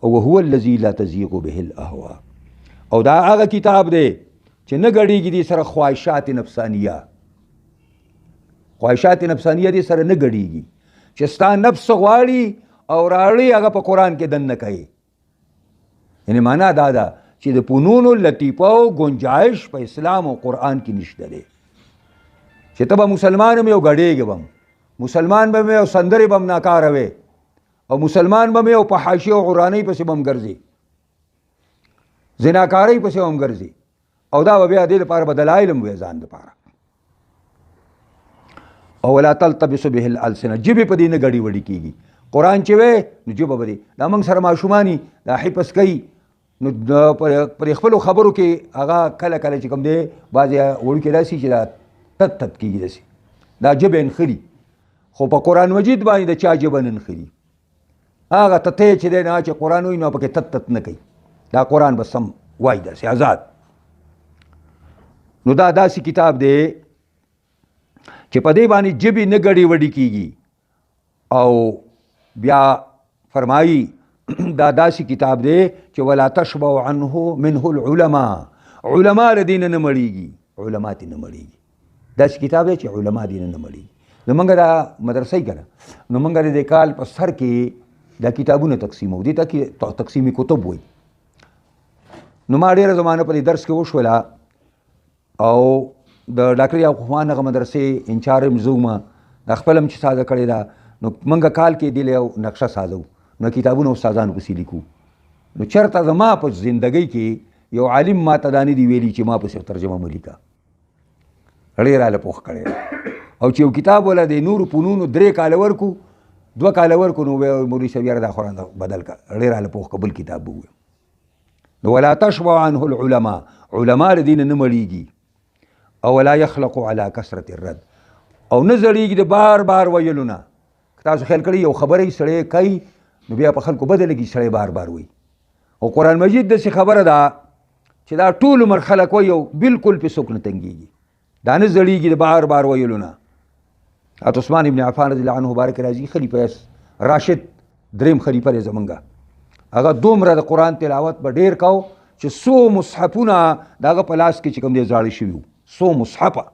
او هو الذي لا تزيغ به الاهواء. او دا هغه کتاب دی چې نه ګډېږي دې سره خواهشات نفسانیه. خواهشات نفسانیه دې سره نه ګډېږي چې ستا نفس غواړي او راړي هغه په قرآن کې دننه کوي. یعنی معنا دا ده چې د فنونو لطیفه او گنجایش په اسلام او قرآن کې نشته دی چې ته به مسلمان هم یو ګډېږي بم، مسلمان به مې او سندرې به هم ناکاره وې او مسلمان به مې او په حاشیې او غرانۍ پسې به هم ګرځي، زناکارۍ پسې به هم ګرځي او دا به بیا دې لپاره به دلایل هم وې ځان دپاره. او ولا تلتبس به الالسنه، ژبې په دې نه ګډې وډې کېږي. قرآن چې وې نو ژبه به دې دا موږ سره ماشوماني دا حفظ کوي نو پر خپلو خبرو کې هغه کله کله چې کوم دی بعضې وړوکي داسې چې دا تت تت کېږي داسې دا ژبه یې نښلي، خو په قرآن مجید باندې د چا ژبه نه نښلي. هغه تتی چې دی نه چې قرآن وایي نو پکې تت تت نه کوي، دا قرآن به سم وایي داسې آزاد. نو دا داسې کتاب دی چې په دې باندې ژبې نه ګډې وډې کېږي. او بیا فرمایي دا داسې کتاب دی چې ولا تشبع عنه منه العلماء، علما له دې نه مړېږي، علما ترې نه مړېږي. داسې کتاب دی چې علما دې نه مړېږي. زمونږ دا مدرسه یې که نه نو مونږ د دې کال په سر کې دا کتابونه تقسیمو، دې ته کې تقسیم کتب وایي. نو ما ډېره زمانه په دې درس کې وشوله او د ډاکټر یعقوب خان هغه مدرسې انچارج هم زه وم، دا خپل هم چې ساده کړې ده. نو موږ کال کې دې یو نقشه سازو، نو کتابونه استادانو پسې لیکو. نو چېرته زما په زندګۍ کې یو عالم ما ته دا نه دي ویلي چې ما پسې ترجمه مه لیکه، ډېر راله پوښ کړی. او چې یو کتاب ولا د نورو فنونو 3 کاله ورکو 2 کاله ورکو نو مولوي صاحب یاره دا قرآن بدل کړه، ډېر راله پوښ بل کتاب به ووایم. نو ولا تشبع عنه العلماء، علما له دې نه مړېږي. او ولا يخلق على كثرة الرد، او نه زړېږي د بار بار ویلو نه. تاسو خیال کړئ یو خبره یې سړی کوي نو بیا په خلکو بده لګي سړی بار بار وایي. او قرآن مجید داسې خبره ده چې دا ټول عمر خلک وایي او بلکل پې څوک نه تنګېږي، دا نه زړېږي د بار بار ویلو نه. حضرت عثمان ابن عفان رضی الله عنه مبارک راځي، خلیفه راشد 3م خلیفه دی زمونږ، هغه دومره د قرآن تلاوت به ډېر کو چې 100 مصحفونه د هغه په لاس کې چې کوم دی زاړه شوي وو، 100 مصحفه